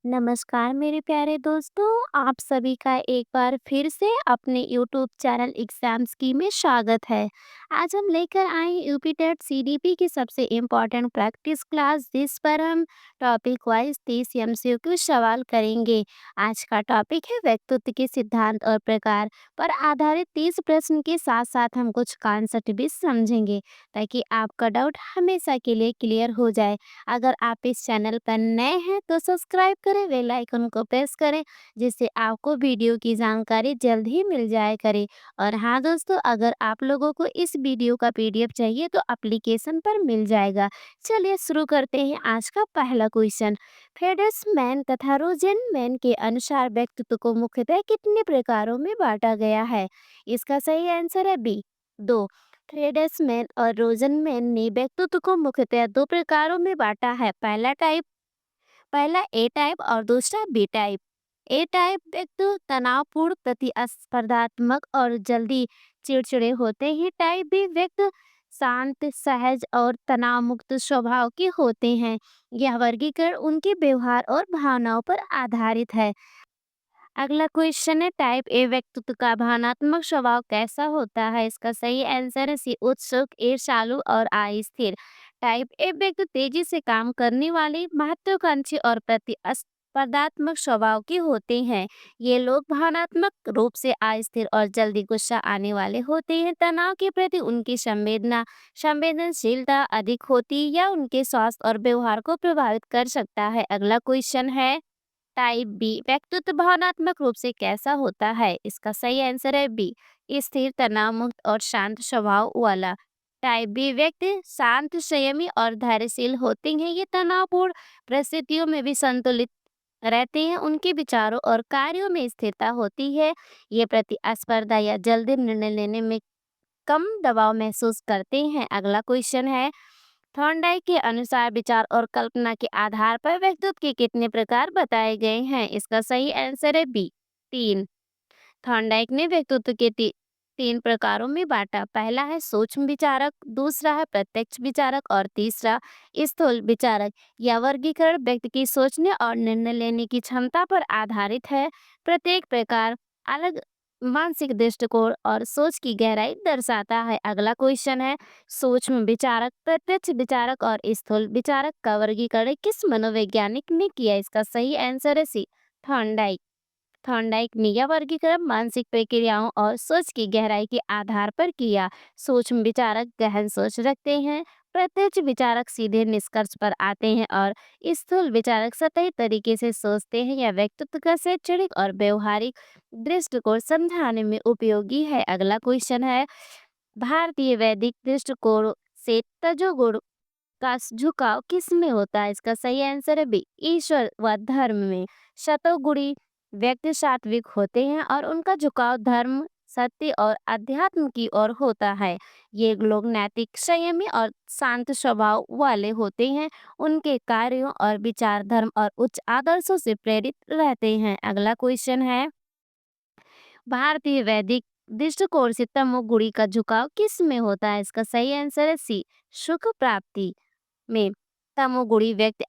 नमस्कार मेरे प्यारे दोस्तों, आप सभी का एक बार फिर से अपने यूट्यूब चैनल एग्जाम्स की में स्वागत है। आज हम लेकर आए यूपी टेट सीडीपी की सबसे इम्पोर्टेंट प्रैक्टिस क्लास, जिस पर हम टॉपिक वाइज 30 एमसीक्यू सवाल करेंगे। आज का टॉपिक है व्यक्तित्व के सिद्धांत और प्रकार पर आधारित 30 प्रश्न के साथ साथ हम कुछ कॉन्सेप्ट भी समझेंगे, ताकि आपका डाउट हमेशा के लिए क्लियर हो जाए। अगर आप इस चैनल पर नए हैं तो सब्सक्राइब करें, बेल आइकन को प्रेस करें, जिससे आपको वीडियो की जानकारी जल्द ही मिल जाया करे। और हाँ दोस्तों, अगर आप लोगों को इस वीडियो का पीडीएफ चाहिए तो एप्लीकेशन पर मिल जाएगा। चलिए शुरू करते हैं आज का पहला क्वेश्चन। फेडर्समैन तथा रोजेनमैन के अनुसार व्यक्तित्व को मुख्यतः कितने प्रकारों में बांटा गया है? इसका सही आंसर है बी, दो। थ्रेडसमैन और रोजनमैन ने व्यक्तित्व को मुख्यतः दो प्रकारों में बांटा है। पहला ए टाइप और दूसरा बी टाइप। ए टाइप व्यक्ति तनावपूर्ण, प्रतिस्पर्धात्मक और जल्दी चिड़चिड़े होते हैं। टाइप बी व्यक्ति शांत, सहज और तनाव मुक्त स्वभाव के होते हैं। यह वर्गीकरण उनके व्यवहार और भावनाओं पर आधारित है। अगला क्वेश्चन है, टाइप ए व्यक्तित्व का भावनात्मक स्वभाव कैसा होता है? इसका सही आंसर है सी, उत्सुक, ईर्ष्यालु और अस्थिर। टाइप ए व्यक्ति तेजी से काम करने वाले, महत्वाकांक्षी और प्रतिस्पर्धात्मक स्वभाव के होते हैं। ये लोग भावनात्मक रूप से अस्थिर और जल्दी गुस्सा आने वाले होते हैं। तनाव के प्रति उनकी संवेदनशीलता अधिक होती या उनके स्वास्थ्य और व्यवहार को प्रभावित कर सकता है। अगला क्वेश्चन है, टाइप बी व्यक्तित्व भावनात्मक रूप से कैसा होता है? इसका सही आंसर है बी, स्थिर, तनाव मुक्त और शांत स्वभाव वाला। टाइप बी व्यक्ति शांत, संयमी और धैर्यशील होते हैं। ये तनावपूर्ण परिस्थितियों में भी संतुलित रहते हैं। उनके विचारों और कार्यों में स्थिरता होती है। ये प्रतिस्पर्धा या जल्दी निर्णय लेने में कम दबाव महसूस करते हैं। अगला क्वेश्चन है, थॉर्नडाइक के अनुसार विचार और कल्पना के आधार पर व्यक्तित्व के कितने प्रकार बताए गए हैं? इसका सही आंसर है बी, तीन। थॉर्नडाइक ने व्यक्तित्व के तीन प्रकारों में बांटा। पहला है सूक्ष्म विचारक, दूसरा है प्रत्यक्ष विचारक और तीसरा स्थूल विचारक। यह वर्गीकरण व्यक्ति की सोचने और निर्णय लेने की क्षमता पर आधारित है। प्रत्येक प्रकार अलग मानसिक दृष्टिकोण और सोच की गहराई दर्शाता है। अगला क्वेश्चन है, सूक्ष्म विचारक, प्रत्यक्ष विचारक और स्थूल विचारक का वर्गीकरण किस मनोवैज्ञानिक ने किया? इसका सही आंसर है सी, थॉर्नडाइक। थॉर्नडाइक ने यह वर्गीकरण मानसिक प्रक्रियाओं और सोच की गहराई के आधार पर किया। सूक्ष्म विचारक गहन सोच रखते हैं, प्रत्यक्ष विचारक सीधे निष्कर्ष पर आते हैं और स्थूल विचारक सतही तरीके से सोचते हैं। यह व्यक्तित्व का शैक्षणिक और व्यवहारिक दृष्टिकोण समझाने में उपयोगी है। अगला क्वेश्चन है, भारतीय वैदिक दृष्टिकोण से तजोगुण का झुकाव किस में होता है? इसका सही आंसर है बी, ईश्वर व धर्म में। शतोगुणी व्यक्ति सात्विक होते हैं और उनका झुकाव धर्म, सत्य और अध्यात्म की ओर होता है। ये लोग नैतिक, संयमी और शांत स्वभाव वाले होते हैं। उनके कार्यों और विचार धर्म और उच्च आदर्शों से प्रेरित रहते हैं। अगला क्वेश्चन है, भारतीय वैदिक दृष्टिकोण से तमोगुणी का झुकाव किस में होता है? इसका सही आंसर है सी, सुख प्राप्ति में। तमोगुणी व्यक्ति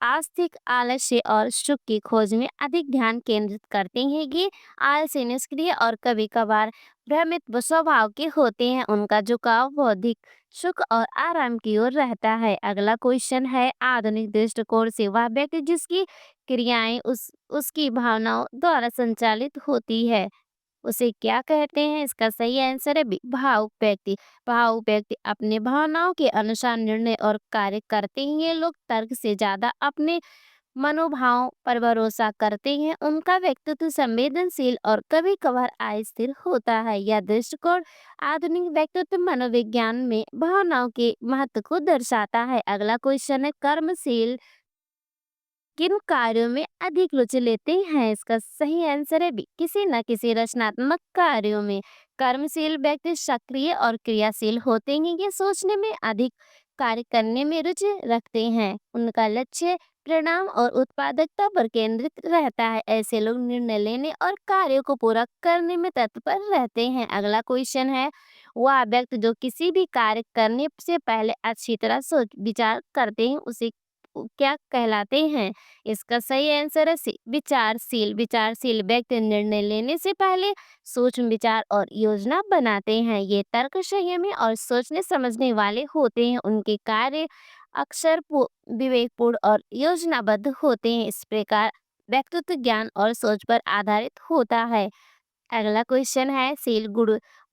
आस्तिक, आलस्य और सुख की खोज में अधिक ध्यान केंद्रित करते हैं। ये आलसी, निष्क्रिय और कभी कभार भ्रमित स्वभाव के होते हैं। उनका झुकाव बौद्धिक सुख और आराम की ओर रहता है। अगला क्वेश्चन है, आधुनिक दृष्टिकोण से वह व्यक्ति जिसकी क्रियाएं उसकी भावनाओं द्वारा संचालित होती है, उसे क्या कहते हैं? इसका सही आंसर है बी, भावुक व्यक्ति। भावुक व्यक्ति अपने भावनाओं के अनुसार निर्णय और कार्य करते हैं। ये लोग तर्क से ज्यादा अपने मनोभाव पर भरोसा करते हैं। उनका व्यक्तित्व संवेदनशील और कभी कभार अस्थिर होता है। यह दृष्टिकोण आधुनिक व्यक्तित्व मनोविज्ञान में भावनाओं के महत्व को दर्शाता है। अगला क्वेश्चन है, कर्मशील किन कार्यों में अधिक रुचि लेते हैं? इसका सही आंसर है बी, किसी न किसी रचनात्मक कार्यों में। कर्मशील व्यक्ति सक्रिय और क्रियाशील होते हैं। ये सोचने में अधिक, कार्य करने में रुचि रखते हैं। उनका लक्ष्य परिणाम और उत्पादकता पर केंद्रित रहता है। ऐसे लोग निर्णय लेने और कार्यों को पूरा करने में तत्पर रहते हैं। अगला क्वेश्चन है, वह व्यक्ति जो किसी भी कार्य करने से पहले अच्छी तरह सोच विचार करते हैं, क्या कहलाते हैं? इसका सही आंसर है सी विचारशील। विचारशील व्यक्ति निर्णय लेने से पहले सूक्ष्म विचार और योजना बनाते हैं। ये तर्क संयमी और सोचने समझने वाले होते हैं। उनके कार्य अक्सर विवेकपूर्ण और योजनाबद्ध होते हैं। इस प्रकार व्यक्तित्व ज्ञान और सोच पर आधारित होता है। अगला क्वेश्चन है सील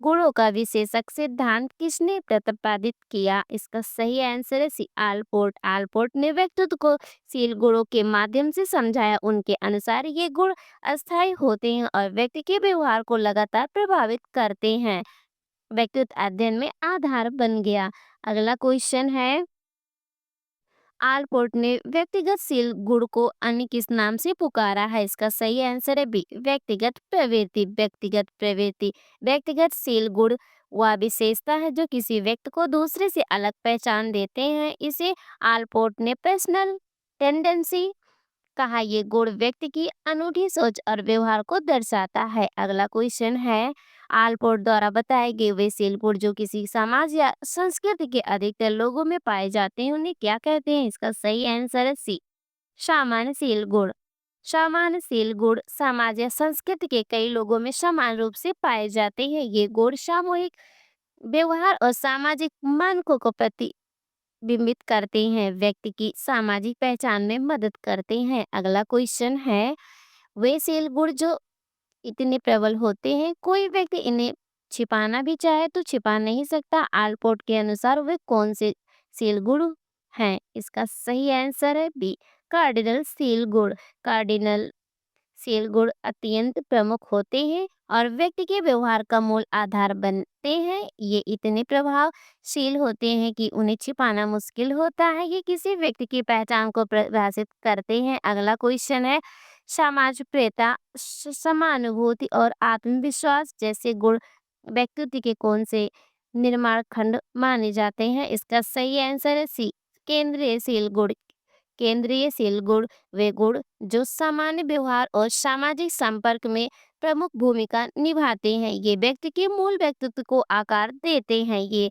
गुणों का विशेषक सिद्धांत किसने प्रतिपादित किया? इसका सही आंसर है सी आलपोर्ट। आलपोर्ट ने व्यक्तित्व को सील गुणों के माध्यम से समझाया। उनके अनुसार ये गुण अस्थायी होते हैं और व्यक्ति के व्यवहार को लगातार प्रभावित करते हैं। व्यक्तित्व अध्ययन में आधार बन गया। अगला क्वेश्चन है आलपोर्ट ने व्यक्तिगत सील गुण को अन्य किस नाम से पुकारा है? इसका सही आंसर है बी व्यक्तिगत प्रवृत्ति। व्यक्तिगत प्रवृत्ति व्यक्तिगत सील गुण वह विशेषता है जो किसी व्यक्ति को दूसरे से अलग पहचान देते हैं। इसे आलपोर्ट ने पर्सनल टेंडेंसी कहा। ये गुण व्यक्ति की अनूठी सोच और व्यवहार को दर्शाता है। अगला क्वेश्चन है आलपोर्ट द्वारा बताए गए वे सील गुण जो किसी समाज या संस्कृति के अधिकतर लोगों में पाए जाते हैं उन्हें क्या कहते हैं? इसका सही आंसर है सी सामान्य सील गुण। सामान्य सील गुण समाज या संस्कृति के कई लोगों में समान रूप से पाए जाते हैं। ये गुण सामूहिक व्यवहार और सामाजिक मानकों को बिंबित करते हैं। व्यक्ति की सामाजिक पहचान में मदद करते हैं। अगला क्वेश्चन है वे सील गुण जो इतने प्रबल होते हैं कोई व्यक्ति इन्हें छिपाना भी चाहे तो छिपा नहीं सकता। आलपोर्ट के अनुसार वे कौन से सील गुण हैं? इसका सही आंसर है बी कार्डिनल सील गुण। कार्डिनल सील गुण अत्यंत प्रमुख होते हैं और व्यक्ति के व्यवहार का मूल आधार बनते हैं। ये इतने प्रभावशील होते हैं कि उन्हें छिपाना मुश्किल होता है। ये किसी व्यक्ति की पहचान को परिभाषित करते हैं। अगला क्वेश्चन है समाज प्रियता समानुभूति और आत्मविश्वास जैसे गुण व्यक्तित्व के कौन से निर्माण खंड माने जाते हैं? इसका सही आंसर है सी केंद्रीय सील गुण। केंद्रीय सील गुण वे गुण जो सामान्य व्यवहार और सामाजिक संपर्क में प्रमुख भूमिका निभाते हैं। ये व्यक्ति के मूल व्यक्तित्व को आकार देते हैं। ये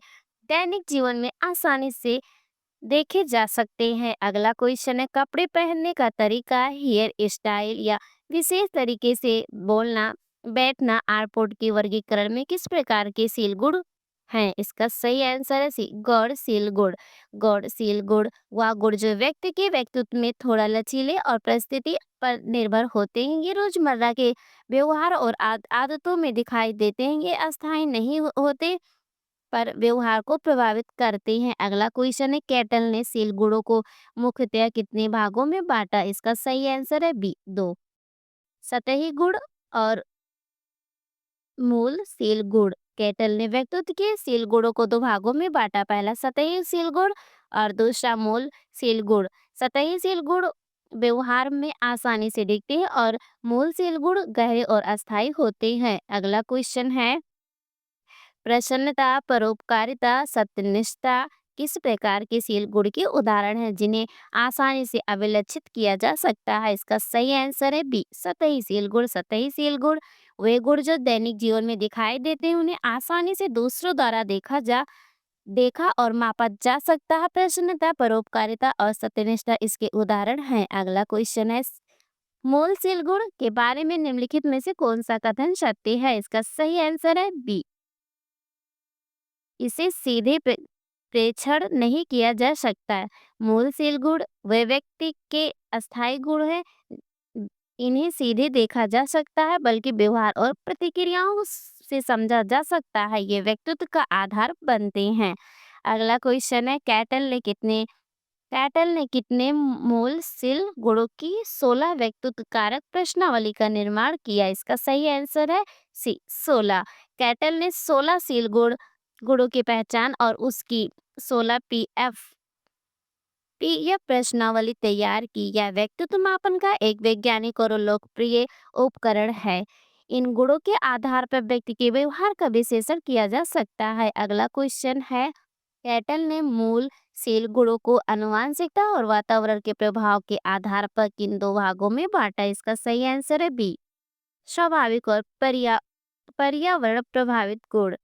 दैनिक जीवन में आसानी से देखे जा सकते हैं। अगला क्वेश्चन है कपड़े पहनने का तरीका हेयर स्टाइल या विशेष तरीके से बोलना बैठना आलपोर्ट के वर्गीकरण में किस प्रकार के सील गुण हैं? इसका सही आंसर है सी गौड़ सील गुण। गौड़ सील गुण वह गुण जो व्यक्ति के व्यक्तित्व में थोड़ा लचीले और परिस्थिति पर निर्भर होते हैं। ये रोजमर्रा के व्यवहार और आदतों में दिखाई देते हैं। ये अस्थायी नहीं होते पर व्यवहार को प्रभावित करते हैं। अगला क्वेश्चन है कैटल ने सील गुणों को मुख्यतः कितने भागों में बांटा? इसका सही आंसर है बी दो सतही गुण और मूल सील गुण। कैटल ने व्यक्तित्व के सील गुणों को दो भागों में बांटा। पहला सतही सील गुण और दूसरा मूल सील गुण। सतही सील गुण व्यवहार में आसानी से दिखते हैं और मूल सील गुण गहरे और अस्थायी होते हैं। अगला क्वेश्चन है प्रसन्नता परोपकारिता सत्यनिष्ठा किस प्रकार के सील गुण के उदाहरण हैं जिन्हें आसानी से अभिलक्षित किया जा सकता है? इसका सही आंसर है बी सतही सील गुण। सतही सील गुण वे गुण जो दैनिक जीवन में दिखाई देते हैं उन्हें आसानी से दूसरों द्वारा देखा और मापा जा सकता है। प्रसन्नता परोपकारिता और सत्यनिष्ठा इसके उदाहरण हैं। अगला क्वेश्चन है मूल सील गुण के बारे में निम्नलिखित में से कौन सा कथन सत्य है? इसका सही आंसर है बी इसे सीधे प्रेक्षण नहीं किया जा सकता है। मूल सील गुण वे व्यक्ति के अस्थायी गुण हैं। इन्हें सीधे देखा जा सकता है बल्कि व्यवहार और प्रतिक्रियाओं से समझा जा सकता है। ये व्यक्तित्व का आधार बनते हैं। अगला क्वेश्चन है कैटल ने कितने मूल सील गुणों की 16 व्यक्तित्व कारक प्रश्नावली का निर्माण किया? इसका सही आंसर है सी 16। कैटल ने 16 सील गुणों की पहचान और उसकी 16 यह प्रश्नावली तैयार की। यह व्यक्तित्व मापन का एक वैज्ञानिक और लोकप्रिय उपकरण है। इन गुणों के आधार पर व्यक्ति के व्यवहार का विश्लेषण किया जा सकता है। अगला क्वेश्चन है कैटल ने मूल सील गुणों को आनुवंशिकता और वातावरण के प्रभाव के आधार पर किन दो भागों में बांटा? इसका सही आंसर है बी स्वाभाविक और पर्यावरण प्रभावित गुण।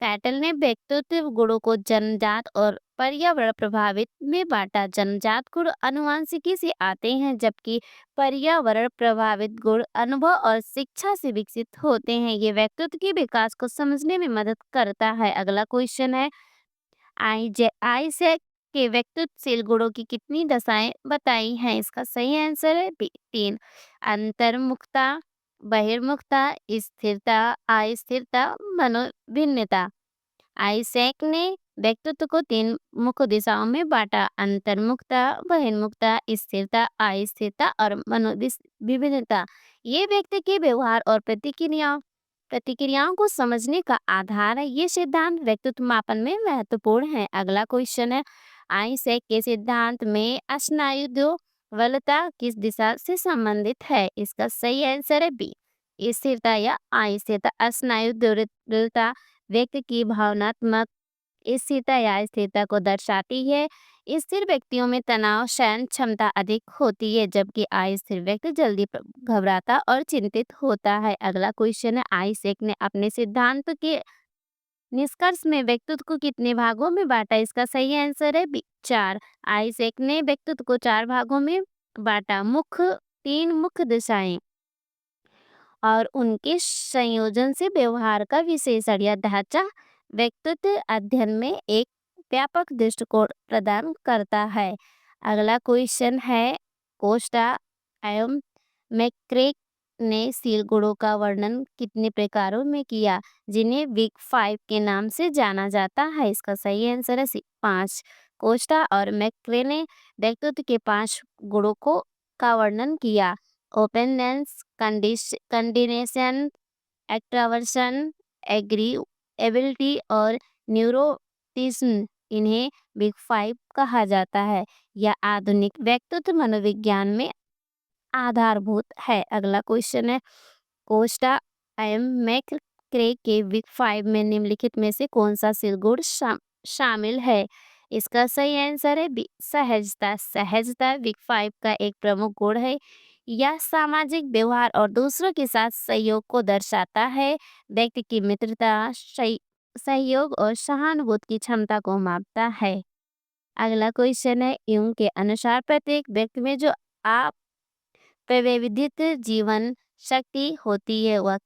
कैटल ने व्यक्तित्व गुणों को जन्मजात और पर्यावरण प्रभावित में बांटा। जन्मजात गुण आनुवंशिकी से आते हैं, जबकि पर्यावरण प्रभावित गुण अनुभव और शिक्षा से विकसित होते हैं। ये व्यक्तित्व के विकास को समझने में मदद करता है। अगला क्वेश्चन है, आइजैक के व्यक्तित्वशील गुणों की कितनी दशाएं बताई हैं? इसका सही आंसर है बी 3। अंतर्मुखता, बहिर्मुखता, स्थिरता, अस्थिरता, मनोभिन्नता। आइजैक ने व्यक्तित्व को 3 मुख्य दिशाओं में बांटा: अंतर्मुखता, बहिर्मुखता, स्थिरता, अस्थिरता और विभिन्नता। ये व्यक्ति के व्यवहार और प्रतिक्रियाओं प्रतिक्रियाओं को समझने का आधार है। ये सिद्धांत व्यक्तित्व मापन में महत्वपूर्ण है। अगला क्वेश्चन है, आइजैक के सिद्धांत में स्नायुद्वलता किस दिशा से संबंधित है? इसका सही आंसर है बी, स्थिरता या अस्थिरता। स्नायुद्वलता व्यक्ति की भावनात्मक स्थिरता या स्थिरता को दर्शाती है। स्थिर व्यक्तियों में तनाव सहन क्षमता अधिक होती है, जबकि अस्थिर व्यक्ति जल्दी घबराता और चिंतित होता है। अगला क्वेश्चन है, आइजैक ने अपने सिद्धांत के निष्कर्ष में व्यक्तित्व को कितने भागों में बांटा? इसका सही आंसर है बी 4। आइजैक ने व्यक्तित्व को 4 भागों में बांटा: मुख्य 3 मुख्य दिशाएं और उनके संयोजन से व्यवहार का विशेषण या ढांचा व्यक्तित्व अध्ययन में एक व्यापक दृष्टिकोण प्रदान करता है। अगला क्वेश्चन है, कोस्टा एवं मैक्रेक ने शील गुणों का वर्णन कितने प्रकारों में किया, जिन्हें बिग 5 के नाम से जाना जाता है? इसका सही आंसर है 5। कोस्टा और मैक्रे ने व्यक्तित्व के 5 गुणों को का वर्णन किया: ओपननेस, कंडिनेशन, एक्ट्रावर्सन, एग्रीएबिलिटी और न्यूरोटिज्म। इन्हें बिग 5 कहा जाता है। यह आधुनिक व्यक्तित्व मनोविज्ञान में आधारभूत है। अगला क्वेश्चन है, कोस्टा एम मैकक्रे के बिग 5 में निम्नलिखित में से कौन सा शील गुण शामिल है? इसका सही आंसर है बी, सहजता। सहजता बिग 5 का एक प्रमुख गुण है। यह सामाजिक व्यवहार और दूसरों के साथ सहयोग को दर्शाता है। व्यक्ति की मित्रता, सहयोग और सहानुभूति की क्षमता को मापता है। अगला क्वेश्चन है, यूंग के अनुसार प्रत्येक व्यक्ति में जो आप वैविधित जीवन शक्ति होती है, वह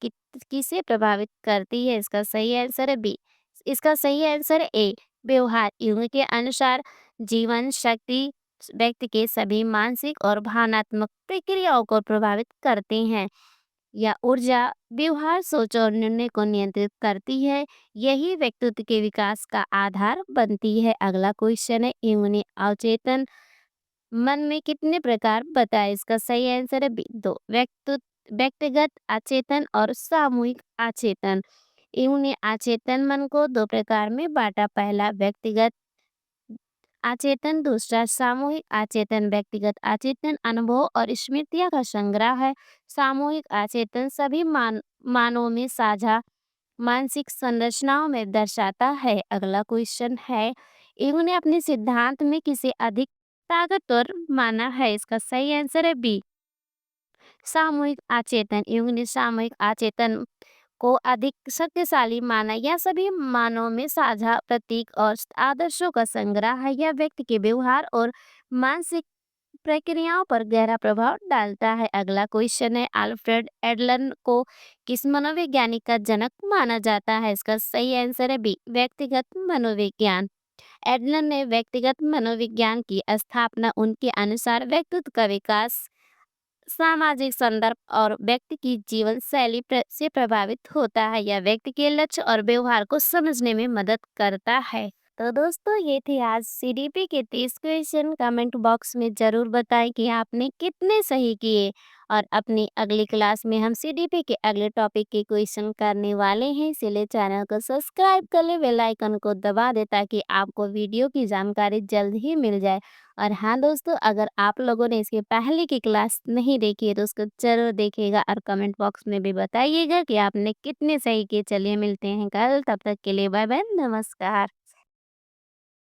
किसे प्रभावित करती है? इसका सही आंसर है बी। इसका सही आंसर है ए, व्यवहार। यूंग के अनुसार जीवन शक्ति व्यक्ति के सभी मानसिक और भावनात्मक प्रक्रियाओं को प्रभावित करते हैं। यह ऊर्जा, व्यवहार, सोच और निर्णय को नियंत्रित करती है। यही व्यक्तित्व के विकास का आधार बनती है। अगला क्वेश्चन है, यूंग ने अवचेतन मन में कितने प्रकार बताए? इसका सही आंसर है बी, 2। व्यक्तिगत अचेतन और सामूहिक अचेतन। यूं ने अचेतन मन को 2 प्रकार में बांटा: पहला व्यक्तिगत अचेतन, दूसरा सामूहिक अचेतन। व्यक्तिगत अचेतन अनुभव और स्मृतियां का संग्रह है। सामूहिक अचेतन सभी मानवों में साझा मानसिक संरचनाओं में दर्शाता है। अगला क्वेश्चन है, यूं ने अपने सिद्धांत में किसे अधिक ताकतवर माना है? इसका सही आंसर है बी, सामूहिक आचेतन। यूं ने सामूहिक आचेतन को अधिक शक्तिशाली माना। यह सभी मानवों में साझा प्रतीक और आदर्शों का संग्रह है। यह व्यक्ति के व्यवहार और मानसिक प्रक्रियाओं पर गहरा प्रभाव डालता है। अगला क्वेश्चन है, अल्फ्रेड एडलर को किस मनोवैज्ञानिक का जनक माना जाता है? इसका सही आंसर है बी, व्यक्तिगत मनोविज्ञान। एडलर ने व्यक्तिगत मनोविज्ञान की स्थापना उनके अनुसार व्यक्तित्व का विकास सामाजिक संदर्भ और व्यक्ति की जीवन शैली से प्रभावित होता है। यह व्यक्ति के लक्ष्य और व्यवहार को समझने में मदद करता है। तो दोस्तों, ये थे आज सीडीपी के 30 क्वेश्चन। कमेंट बॉक्स में जरूर बताएं कि आपने कितने सही किए। और अपनी अगली क्लास में हम सीडीपी के अगले टॉपिक के क्वेश्चन करने वाले हैं। इसलिए चैनल को सब्सक्राइब कर ले, बेल आइकन को दबा दे ताकि आपको वीडियो की जानकारी जल्द ही मिल जाए। और हाँ दोस्तों, अगर आप लोगों ने इसके पहले की क्लास नहीं देखी है तो उसको जरूर देखिएगा और कमेंट बॉक्स में भी बताइएगा कि आपने कितने सही किए। चलिए मिलते हैं कल, तब तक के लिए बाय बाय, नमस्कार।